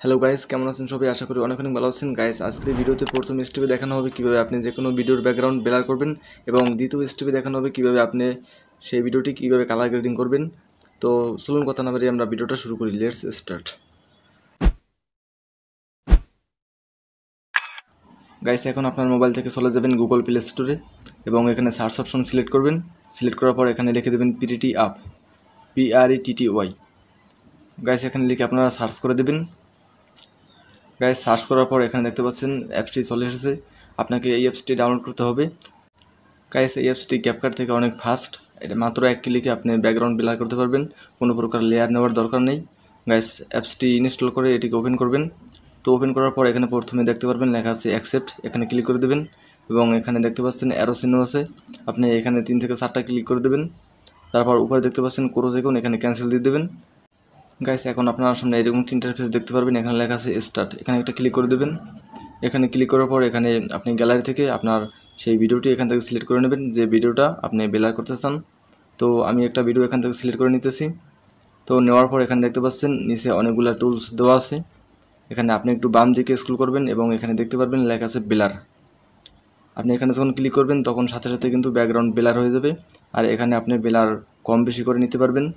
Hello guys, কেমন আছেন সবাই? আশা করি অনেক ভালো আছেন। গাইস, আজকের ভিডিওতে প্রথম স্টেপে দেখানো হবে কিভাবে আপনি যে কোনো ভিডিওর ব্যাকগ্রাউন্ড ব্লার করবেন, এবং দ্বিতীয় স্টেপে দেখানো হবে কিভাবে আপনি সেই ভিডিওটি কিভাবে কালার গ্রেডিং করবেন। তো চলুন কথা না বাড়িয়ে আমরা ভিডিওটা শুরু করি। Let's start. গাইস, এখন আপনার মোবাইল থেকে চলে যাবেন গুগল প্লে স্টোরে এবং এখানে সার্চ অপশন সিলেক্ট করবেন। সিলেক্ট করার পর এখানে লিখে দেবেন পিটিটি আপ, PRETTY। গাইস, এখানে লিখে আপনারা সার্চ করে দেবেন। গাইস, সার্চ করার পর এখানে দেখতে পাচ্ছেন অ্যাপসটি চলে এসেছে। আপনাকে এই অ্যাপসটি ডাউনলোড করতে হবে। গাইস, এই অ্যাপসটি ক্যাপকাট থেকে অনেক ফাস্ট। এটা মাত্র এক ক্লিকে আপনি ব্যাকগ্রাউন্ড ব্লার করতে পারবেন, কোনো প্রকার লেয়ার নেওয়ার দরকার নেই। গাইস, অ্যাপসটি ইনস্টল করে এটিকে ওপেন করবেন। তো ওপেন করার পর এখানে প্রথমে দেখতে পারবেন লেখা আছে অ্যাকসেপ্ট, এখানে ক্লিক করে দেবেন এবং এখানে দেখতে পাচ্ছেন অ্যারো চিহ্ন আছে, আপনি এখানে 3 থেকে 4টা ক্লিক করে দেবেন। তারপর উপরে দেখতে পাচ্ছেন ক্রস আইকন, এখানে ক্যান্সেল দিয়ে দেবেন। গাইস, এখন আপনার সামনে এরকম ইন্টারফেস দেখতে পারবেন, এখানে লেখা আছে স্টার্ট, এখানে একটা ক্লিক করে দেবেন। এখানে ক্লিক করার পর এখানে আপনি গ্যালারি থেকে আপনার সেই ভিডিওটি এখান থেকে সিলেক্ট করে নেবেন, যে ভিডিওটা আপনি ব্লার করতে চান। তো আমি একটা ভিডিও এখান থেকে সিলেক্ট করে নিতেছি। তো নেওয়ার পর এখানে দেখতে পাচ্ছেন নিচে অনেকগুলো টুলস দেওয়া আছে। এখানে আপনি একটু বাম দিকে স্ক্রল করবেন এবং এখানে দেখতে পারবেন লেখা আছে ব্লার। আপনি এখানে যখন ক্লিক করবেন তখন সাথে সাথে কিন্তু ব্যাকগ্রাউন্ড ব্লার হয়ে যাবে, আর এখানে আপনি ব্লার কম বেশি করে নিতে পারবেন।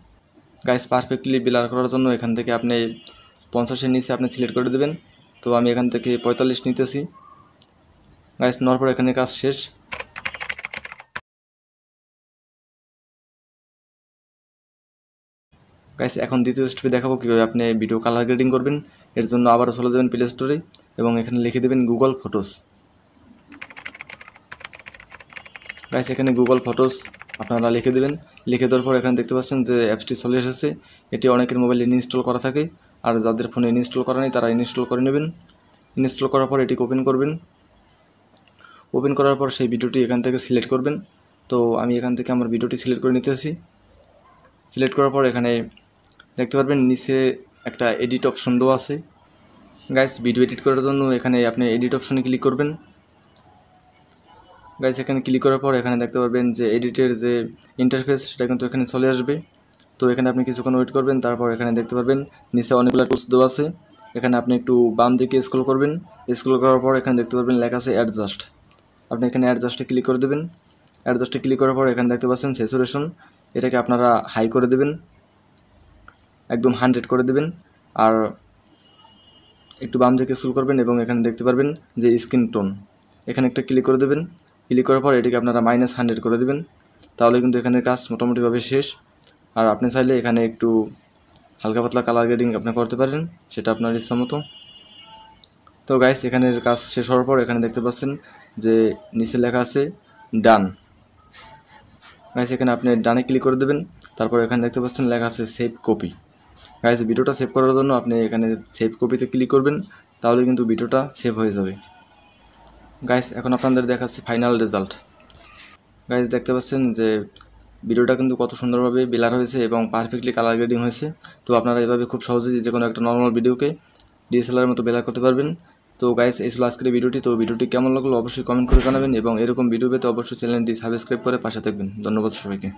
গাইস, পারফেক্টলি ব্লার করার জন্য এখান থেকে আপনি 50-এর নিচে আপনি সিলেক্ট করে দেবেন। তো আমি এখান থেকে 45 নিতেছি। গাইস, নেওয়ার পর এখানে কাজ শেষ। গাইস, এখন দ্বিতীয় স্টেপে দেখাবো কীভাবে আপনি ভিডিও কালার গ্রেডিং করবেন। এর জন্য আবারও চলে যাবেন প্লে স্টোরে এবং এখানে লিখে দেবেন গুগল ফটোস। গাইস, এখানে গুগল ফটোস আপনারা লিখে দেবেন। লিখে দেওয়ার পর এখানে দেখতে পাচ্ছেন যে অ্যাপসটি চলে এসেছে। এটি অনেকের মোবাইলে ইনস্টল করা থাকে, আর যাদের ফোনে ইনস্টল করা নেই তারা ইনস্টল করে নেবেন। ইনস্টল করার পর এটিকে ওপেন করবেন। ওপেন করার পর সেই ভিডিওটি এখান থেকে সিলেক্ট করবেন। তো আমি এখান থেকে আমার ভিডিওটি সিলেক্ট করে নিতেছি। সিলেক্ট করার পর এখানে দেখতে পারবেন নিচে একটা এডিট অপশন দেওয়া আছে। গাইস, ভিডিও এডিট করার জন্য এখানে আপনি এডিট অপশনে ক্লিক করবেন। গাইস, এখানে ক্লিক করার পর এখানে দেখতে পারবেন যে এডিটের যে ইন্টারফেস সেটা কিন্তু এখানে চলে আসবে। তো এখানে আপনি কিছুক্ষণ ওয়েট করবেন। তারপর এখানে দেখতে পারবেন নিচে অনেকগুলো টুলস দেওয়া আছে। এখানে আপনি একটু বাম দিকে স্ক্রল করবেন। স্ক্রল করার পর এখানে দেখতে পারবেন লেখা আছে অ্যাডজাস্ট, আপনি এখানে অ্যাডজাস্টে ক্লিক করে দেবেন। অ্যাডজাস্টে ক্লিক করার পর এখানে দেখতে পাচ্ছেন স্যাচুরেশন, এটাকে আপনারা হাই করে দেবেন, একদম 100 করে দেবেন। আর একটু বাম দিকে স্ক্রল করবেন এবং এখানে দেখতে পারবেন যে স্কিন টোন, এখানে একটা ক্লিক করে দেবেন। ক্লিক করার পর এটিকে আপনারা -100 করে দেবেন। তাহলে কিন্তু এখানের কাজ মোটামুটিভাবে শেষ। আর আপনি চাইলে এখানে একটু হালকা পাতলা কালার গ্রেডিং আপনি করতে পারেন, সেটা আপনার ইচ্ছা মতো। তো গাইস, এখানের কাজ শেষ হওয়ার পর এখানে দেখতে পাচ্ছেন যে নিচে লেখা আছে ডান। গাইস, এখানে আপনি ডানে ক্লিক করে দেবেন। তারপর এখানে দেখতে পাচ্ছেন লেখা আছে সেভ কপি। গাইস, ভিডিওটা সেভ করার জন্য আপনি এখানে সেভ কপিতে ক্লিক করবেন, তাহলে কিন্তু ভিডিওটা সেভ হয়ে যাবে। গাইস, এখন আপনাদের দেখাচ্ছি ফাইনাল রেজাল্ট। গাইস, দেখতে পাচ্ছেন যে ভিডিওটা কিন্তু কত সুন্দরভাবে ব্লার হয়েছে এবং পারফেক্টলি কালার গ্রেডিং হয়েছে। তো আপনারা এভাবে খুব সহজেই যে কোনো একটা নর্মাল ভিডিওকে DSLR মতো ব্লার করতে পারবেন। তো গাইস, এই ছিল আজকের ভিডিওটি। তো ভিডিওটি কেমন লাগলো অবশ্যই কমেন্ট করে জানাবেন এবং এরকম ভিডিও পেতে অবশ্যই চ্যানেলটি সাবস্ক্রাইব করে পাশে থাকবেন। ধন্যবাদ সবাইকে।